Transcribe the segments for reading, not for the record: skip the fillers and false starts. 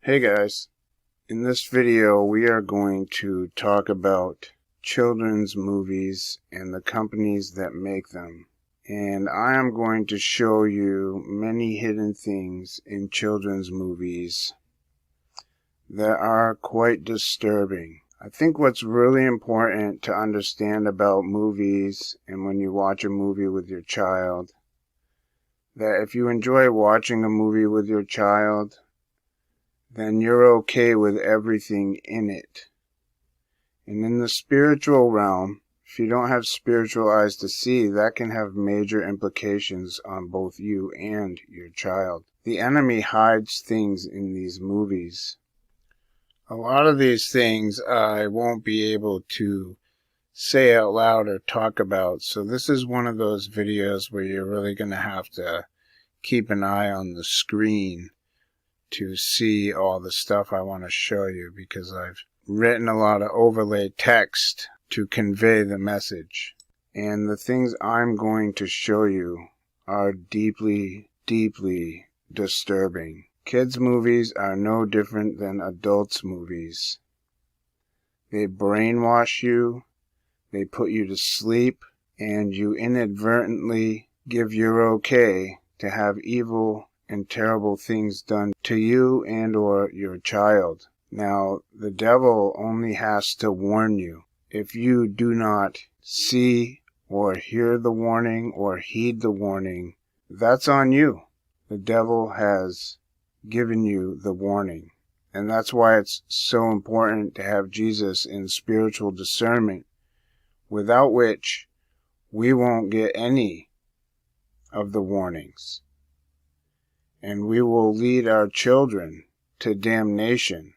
Hey guys, in this video we are going to talk about children's movies and the companies that make them. And I am going to show you many hidden things in children's movies that are quite disturbing. I think what's really important to understand about movies, and when you watch a movie with your child, that if you enjoy watching a movie with your child, then you're okay with everything in it. And in the spiritual realm, if you don't have spiritual eyes to see, that can have major implications on both you and your child. The enemy hides things in these movies. A lot of these things I won't be able to say out loud or talk about, so this is one of those videos where you're really going to have to keep an eye on the screen to see all the stuff I want to show you, because I've written a lot of overlay text to convey the message. And the things I'm going to show you are deeply, deeply disturbing. Kids' movies are no different than adults' movies. They brainwash you, they put you to sleep, and you inadvertently give your okay to have evil and terrible things done to you and or your child. Now, the devil only has to warn you. If you do not see or hear the warning or heed the warning, that's on you. The devil has given you the warning. And that's why it's so important to have Jesus in spiritual discernment, without which we won't get any of the warnings. And we will lead our children to damnation.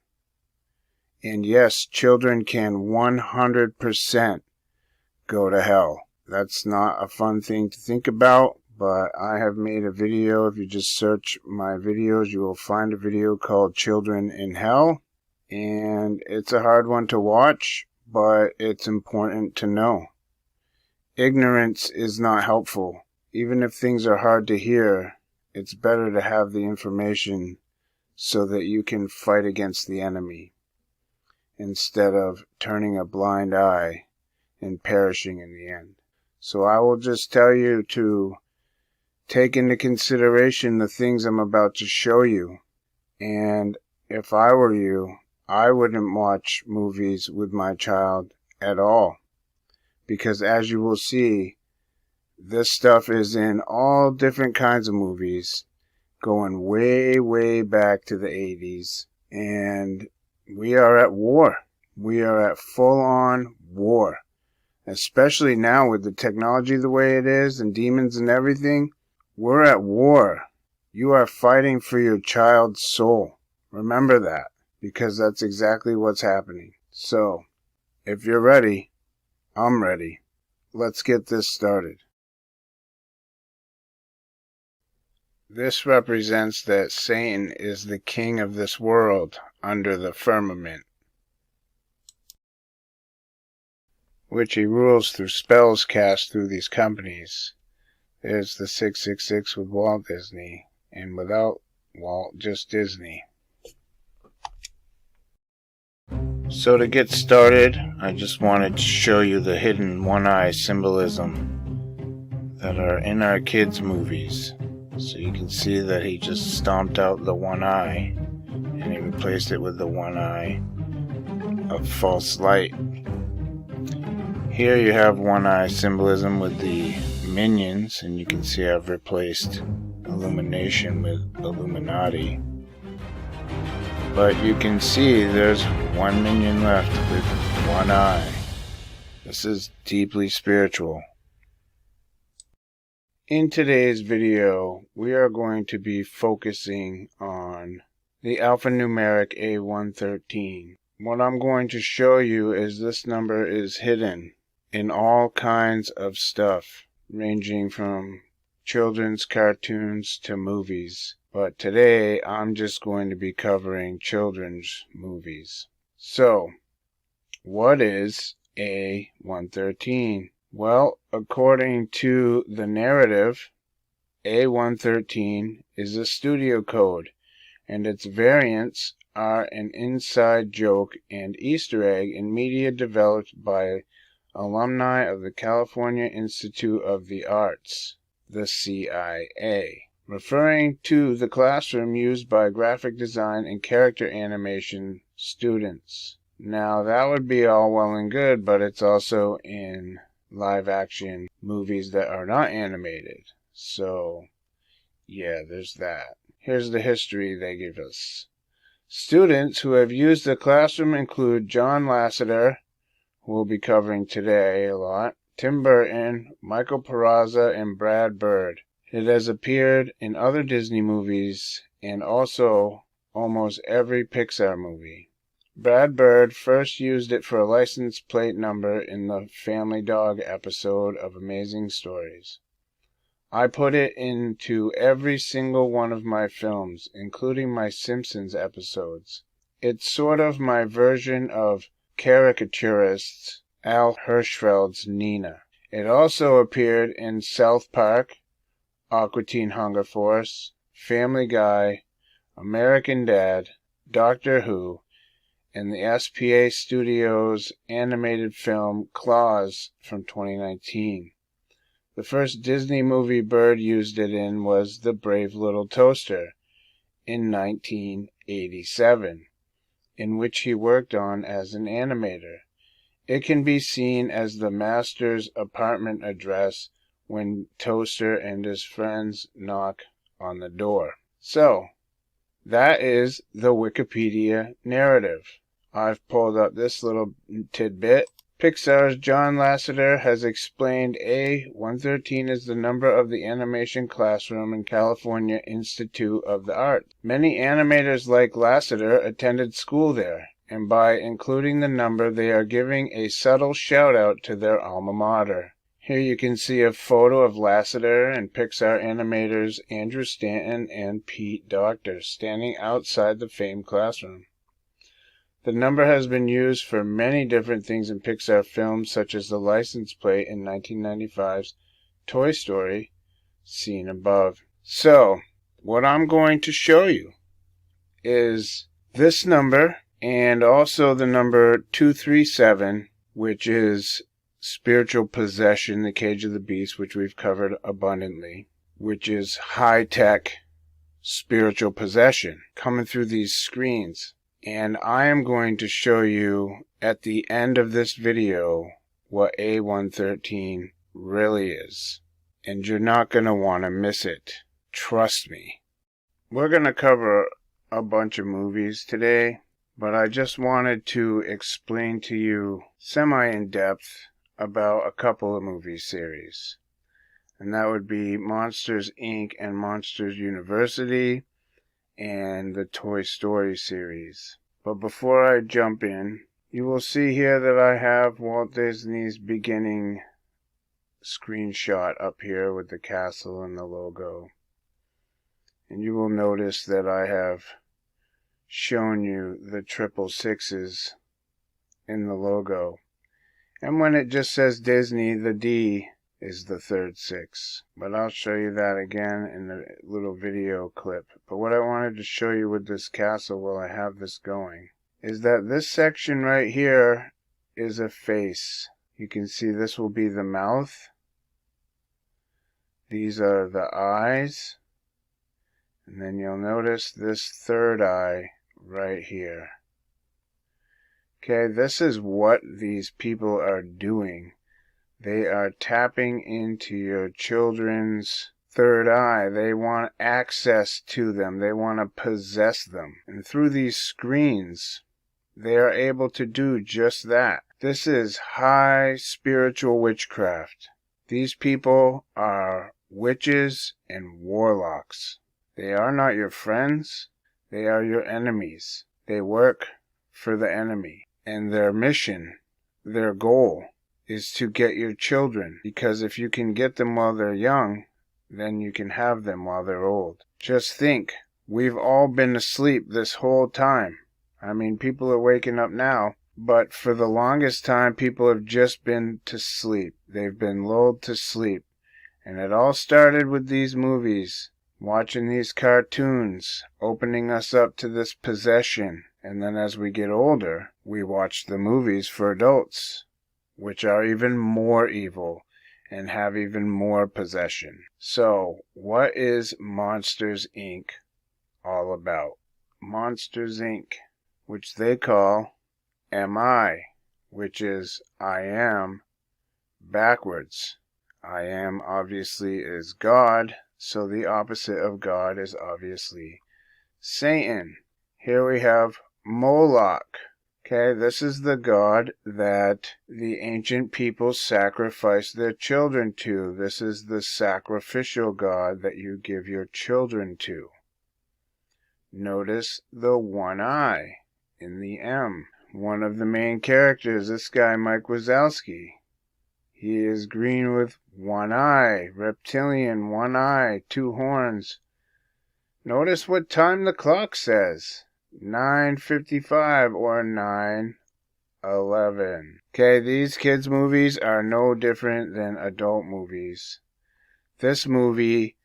And yes, children can 100% go to hell. That's not a fun thing to think about, but I have made a video. If you just search my videos, you will find a video called Children in Hell. And it's a hard one to watch, but it's important to know. Ignorance is not helpful. Even if things are hard to hear, it's better to have the information so that you can fight against the enemy instead of turning a blind eye and perishing in the end. So I will just tell you to take into consideration the things I'm about to show you. And if I were you, I wouldn't watch movies with my child at all. Because as you will see, this stuff is in all different kinds of movies, going way, way back to the 80s. And we are at war. We are at full-on war. Especially now with the technology the way it is and demons and everything, we're at war. You are fighting for your child's soul. Remember that, because that's exactly what's happening. So, if you're ready, I'm ready. Let's get this started. This represents that Satan is the king of this world under the firmament, which he rules through spells cast through these companies. There's the 666 with Walt Disney, and without Walt, just Disney. So to get started, I just wanted to show you the hidden one-eye symbolism that are in our kids' movies. So you can see that he just stomped out the one eye, and he replaced it with the one eye of false light. Here you have one eye symbolism with the minions, and you can see I've replaced illumination with Illuminati. But you can see there's one minion left with one eye. This is deeply spiritual. In today's video, we are going to be focusing on the alphanumeric A113. What I'm going to show you is this number is hidden in all kinds of stuff, ranging from children's cartoons to movies. But today, I'm just going to be covering children's movies. So, what is A113? Well, according to the narrative, A113 is a studio code, and its variants are an inside joke and Easter egg in media developed by alumni of the California Institute of the Arts, the CIA, referring to the classroom used by graphic design and character animation students. Now, that would be all well and good, but it's also in live-action movies that are not animated. So, yeah, there's that. Here's the history they give us. Students who have used the classroom include John Lasseter, who we'll be covering today a lot, Tim Burton, Michael Peraza, and Brad Bird. It has appeared in other Disney movies and also almost every Pixar movie. Brad Bird first used it for a license plate number in the Family Dog episode of Amazing Stories. I put it into every single one of my films, including my Simpsons episodes. It's sort of my version of caricaturist Al Hirschfeld's Nina. It also appeared in South Park, Aqua Teen Hunger Force, Family Guy, American Dad, Doctor Who, and the SPA Studios animated film Claws from 2019. The first Disney movie Bird used it in was The Brave Little Toaster in 1987, in which he worked on as an animator. It can be seen as the master's apartment address when Toaster and his friends knock on the door. So, that is the Wikipedia narrative. I've pulled up this little tidbit. Pixar's John Lasseter has explained A113 is the number of the animation classroom in California Institute of the Arts. Many animators like Lasseter attended school there, and by including the number they are giving a subtle shout-out to their alma mater. Here you can see a photo of Lasseter and Pixar animators Andrew Stanton and Pete Docter standing outside the famed classroom. The number has been used for many different things in Pixar films, such as the license plate in 1995's Toy Story, seen above. So, what I'm going to show you is this number, and also the number 237, which is spiritual possession, the cage of the beast, which we've covered abundantly, which is high-tech spiritual possession coming through these screens. And I am going to show you at the end of this video what A113 really is. And you're not going to want to miss it. Trust me. We're going to cover a bunch of movies today, but I just wanted to explain to you semi-in-depth about a couple of movie series. And that would be Monsters, Inc. and Monsters University, and the Toy Story series. But before I jump in, you will see here that I have Walt Disney's beginning screenshot up here with the castle and the logo. And you will notice that I have shown you the 666s in the logo. And when it just says Disney, the D is the third 6. But I'll show you that again in a little video clip. But what I wanted to show you with this castle while I have this going is that this section right here is a face. You can see this will be the mouth. These are the eyes. And then you'll notice this third eye right here. Okay, this is what these people are doing. They are tapping into your children's third eye. They want access to them. They want to possess them. And through these screens, they are able to do just that. This is high spiritual witchcraft. These people are witches and warlocks. They are not your friends. They are your enemies. They work for the enemy. And their mission, their goal, is to get your children, because if you can get them while they're young, then you can have them while they're old. Just think, we've all been asleep this whole time. I mean, people are waking up now, but for the longest time, people have just been to sleep. They've been lulled to sleep. And it all started with these movies. watching these cartoons, opening us up to this possession. And then as we get older, we watch the movies for adults, which are even more evil and have even more possession. So, what is Monsters, Inc. all about? Monsters, Inc., which they call MI, which is I am, backwards. I am obviously is God, so the opposite of God is obviously Satan. Here we have Moloch. Okay, this is the god that the ancient people sacrificed their children to. This is the sacrificial god that you give your children to. Notice the one eye in the M. One of the main characters, this guy Mike Wazowski, he is green with one eye, reptilian, one eye, two horns. Notice what time the clock says. 9:55 or 9:11. Okay, these kids' movies are no different than adult movies. This movie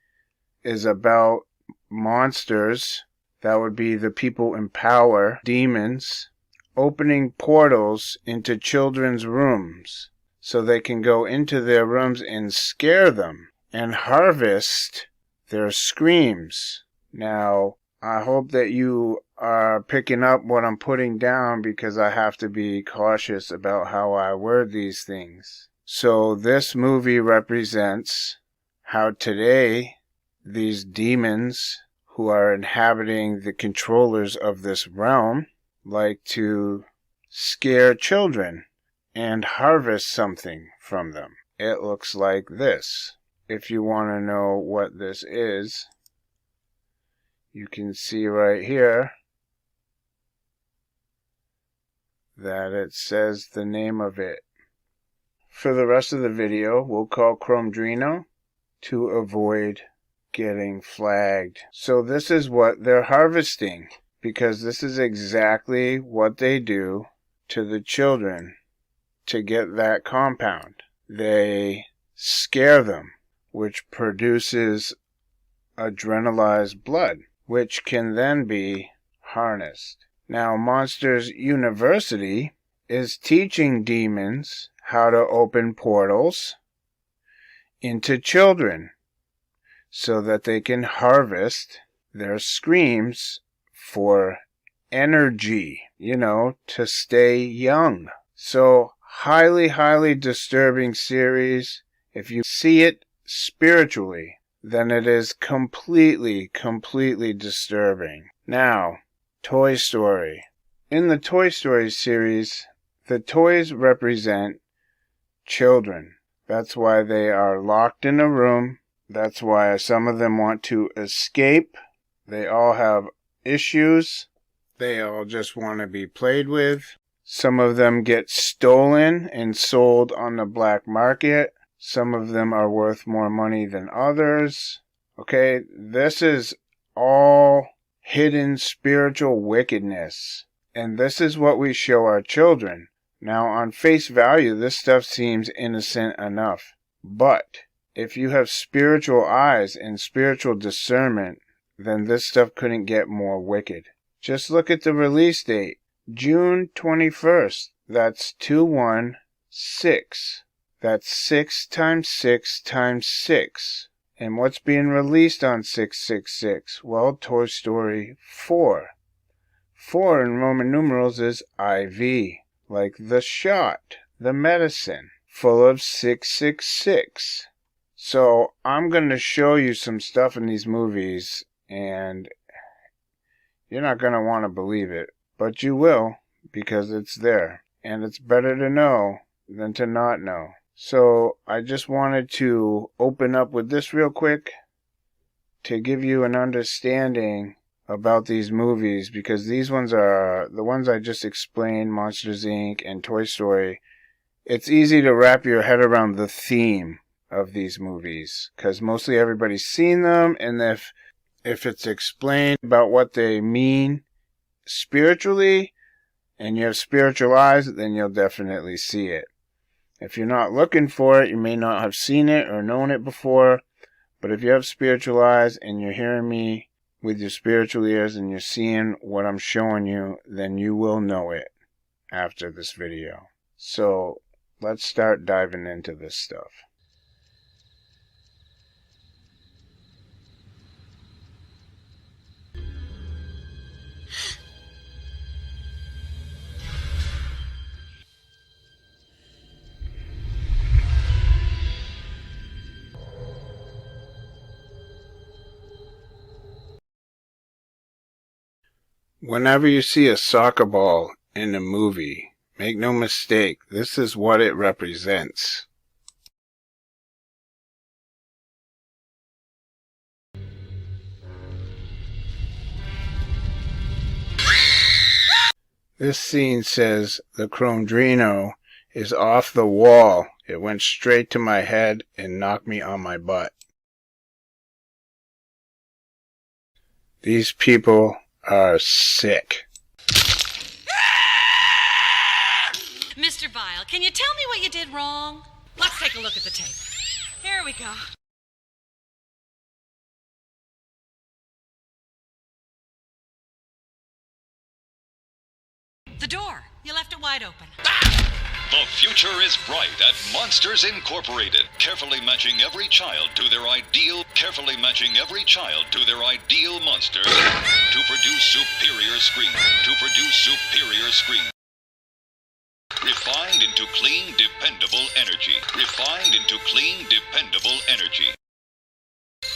is about monsters, that would be the people in power, demons, opening portals into children's rooms so they can go into their rooms and scare them and harvest their screams. Now, I hope that you are picking up what I'm putting down because I have to be cautious about how I word these things. So this movie represents how today these demons who are inhabiting the controllers of this realm like to scare children and harvest something from them. It looks like this. If you want to know what this is, you can see right here that it says the name of it. For the rest of the video, we'll call Chromedrino to avoid getting flagged. So this is what they're harvesting, because this is exactly what they do to the children to get that compound. They scare them, which produces adrenalized blood, which can then be harnessed. Now, Monsters University is teaching demons how to open portals into children so that they can harvest their screams for energy, to stay young. So, highly disturbing series. If you see it spiritually, then it is completely disturbing. Now, Toy Story. In the Toy Story series, the toys represent children. That's why they are locked in a room. That's why some of them want to escape. They all have issues. They all just want to be played with. Some of them get stolen and sold on the black market. Some of them are worth more money than others. Okay, this is all hidden spiritual wickedness. And this is what we show our children. Now, on face value, this stuff seems innocent enough. But if you have spiritual eyes and spiritual discernment, then this stuff couldn't get more wicked. Just look at the release date. June 21st. That's 216. That's 6 times 6 times 6. And what's being released on 666? Well, Toy Story 4. 4 in Roman numerals is IV, like the shot, the medicine, full of 666. So I'm going to show you some stuff in these movies, and you're not going to want to believe it, but you will, because it's there. And it's better to know than to not know. So I just wanted to open up with this real quick to give you an understanding about these movies, because these ones are the ones I just explained, Monsters Inc. and Toy Story. It's easy to wrap your head around the theme of these movies, because mostly everybody's seen them, and if it's explained about what they mean spiritually, and you have spiritual eyes, then you'll definitely see it. If you're not looking for it, you may not have seen it or known it before, But if you have spiritual eyes and you're hearing me with your spiritual ears and you're seeing what I'm showing you, then you will know it after this video. So let's start diving into this stuff. Whenever you see a soccer ball in a movie, make no mistake, this is what it represents. This scene says the Chromedrino is off the wall. It went straight to my head and knocked me on my butt. These people are sick. Mr. Vile, can you tell me what you did wrong? Let's take a look at the tape. Here we go. The door. You left it wide open. The future is bright at Monsters Incorporated. Carefully matching every child to their ideal monster to produce superior screams. Refined into clean, dependable energy.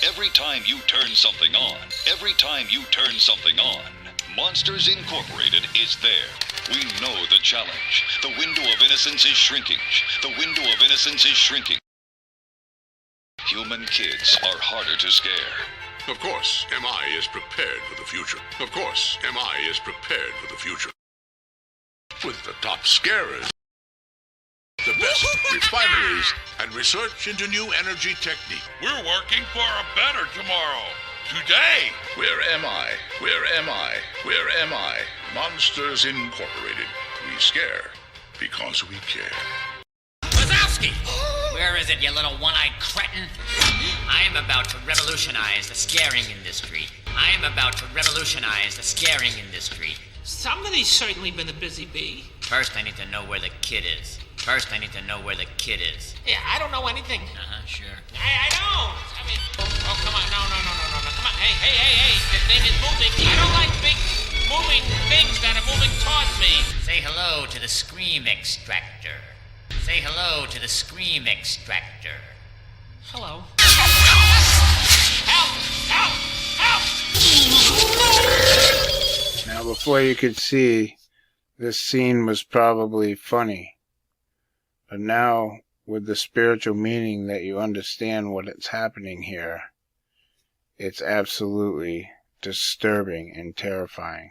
Every time you turn something on, Monsters Incorporated is there. We know the challenge. The window of innocence is shrinking. Human kids are harder to scare. Of course, MI is prepared for the future. With the top scarers, the best refineries, and research into new energy technique. We're working for a better tomorrow. Today. Where am I? Monsters Incorporated. We scare because we care. Wazowski! Where is it, you little one-eyed cretin? I am about to revolutionize the scaring industry. Somebody's certainly been a busy bee. First, I need to know where the kid is. Yeah, I don't know anything. Sure. I don't. I mean, oh, come on. No. Come on. Hey. The thing is moving. I don't like big moving things that are moving towards me. Say hello to the scream extractor. Hello. Help! Now, before you could see, this scene was probably funny. But now, with the spiritual meaning that you understand what is happening here, it's absolutely disturbing and terrifying.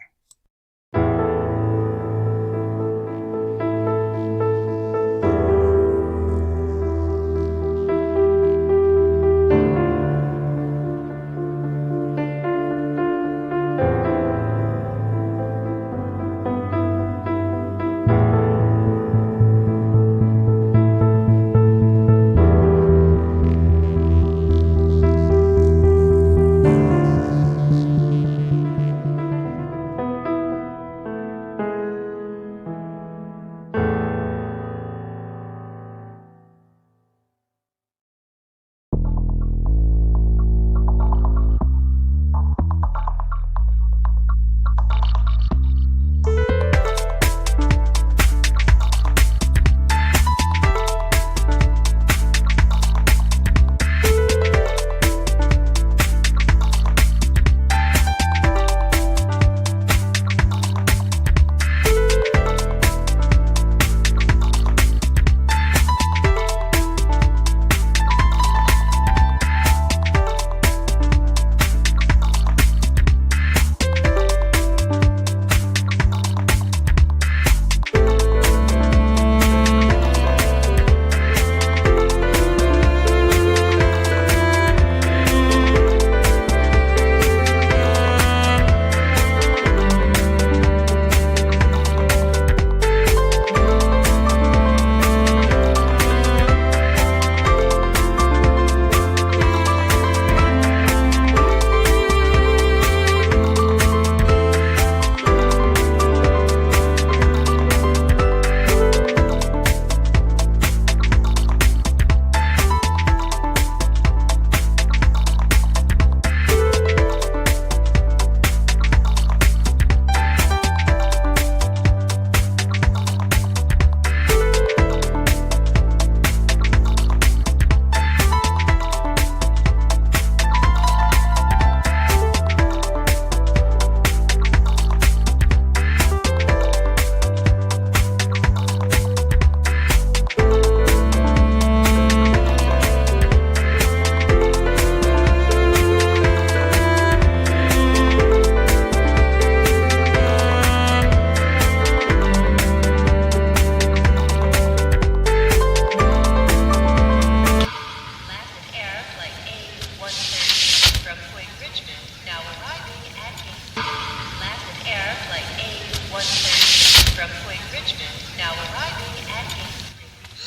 1:30 from Point Richmond, now arriving at Gate 3.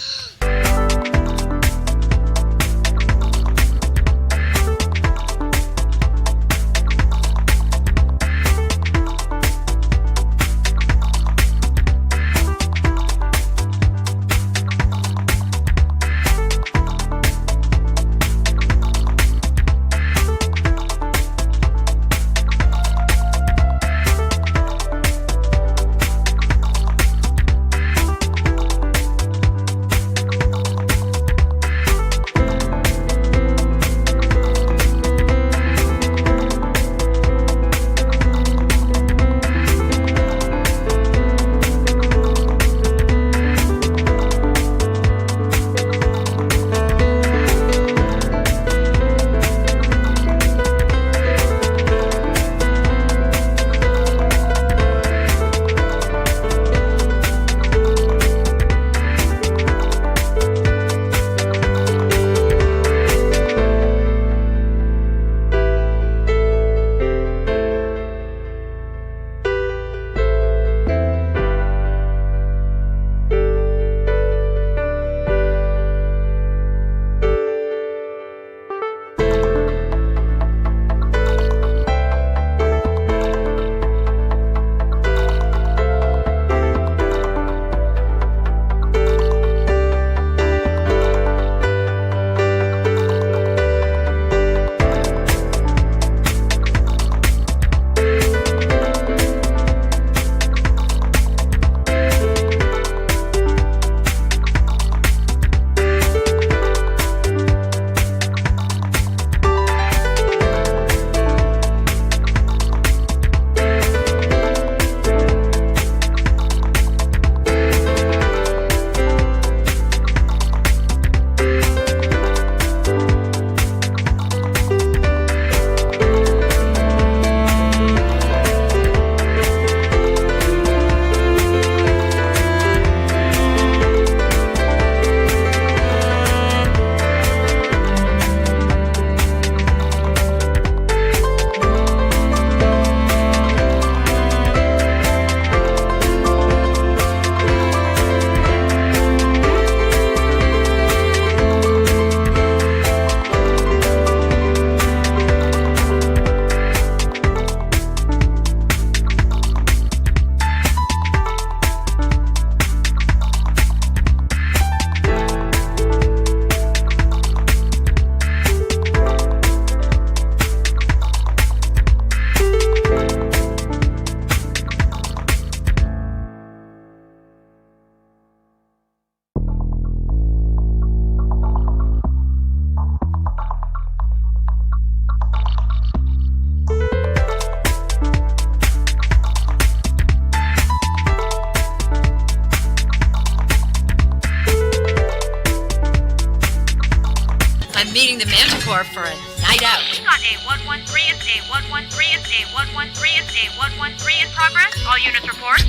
meeting the Manticore for a night out. We got A113 is A113 is A113 is A113 in progress. All units report.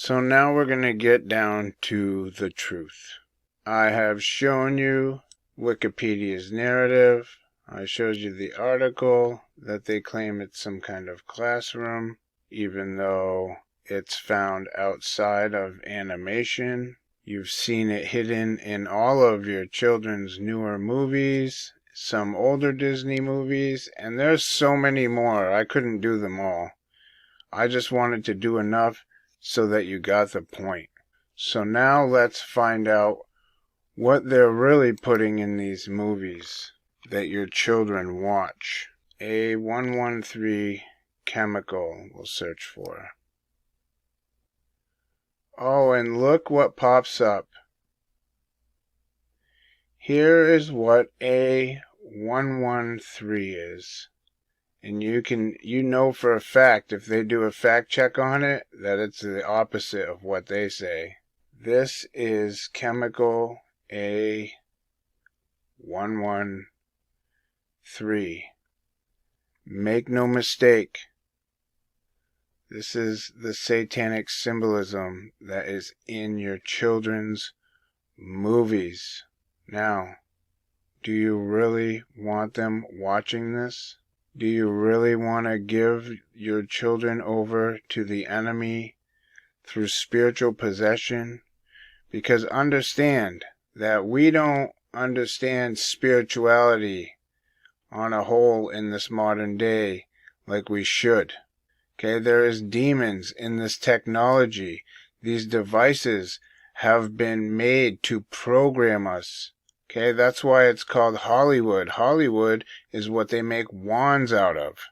So now we're going to get down to the truth. I have shown you Wikipedia's narrative. I showed you the article that they claim it's some kind of classroom, even though it's found outside of animation. You've seen it hidden in all of your children's newer movies, some older Disney movies, and there's so many more. I couldn't do them all. I just wanted to do enough so that you got the point. So now let's find out what they're really putting in these movies that your children watch. A113 chemical we'll search for. Oh, and look what pops up. Here is what A113 is. And you know for a fact, if they do a fact check on it, that it's the opposite of what they say. This is chemical A113. Make no mistake. This is the satanic symbolism that is in your children's movies. Now, do you really want them watching this? Do you really want to give your children over to the enemy through spiritual possession? Because understand that we don't understand spirituality on a whole in this modern day like we should. Okay, there is demons in this technology. These devices have been made to program us. Okay, that's why it's called Hollywood. Hollywood is what they make wands out of.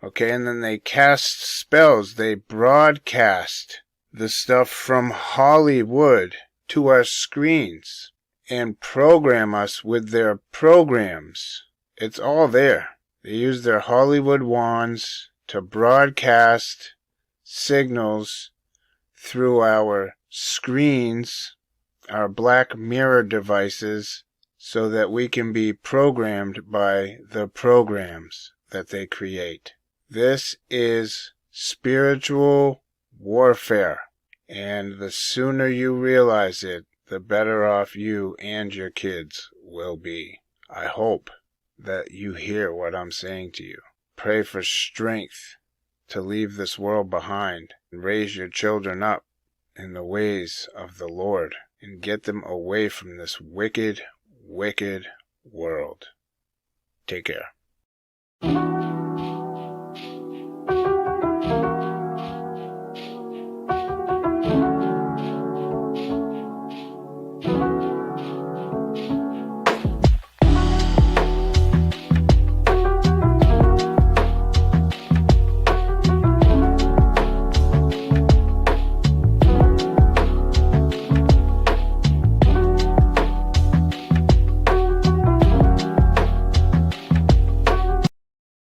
Okay, and then they cast spells. They broadcast the stuff from Hollywood to our screens and program us with their programs. It's all there. They use their Hollywood wands to broadcast signals through our screens, our Black Mirror devices, so that we can be programmed by the programs that they create. This is spiritual warfare, and the sooner you realize it, the better off you and your kids will be. I hope that you hear what I'm saying to you. Pray for strength to leave this world behind and raise your children up in the ways of the Lord and get them away from this wicked, wicked world. Take care.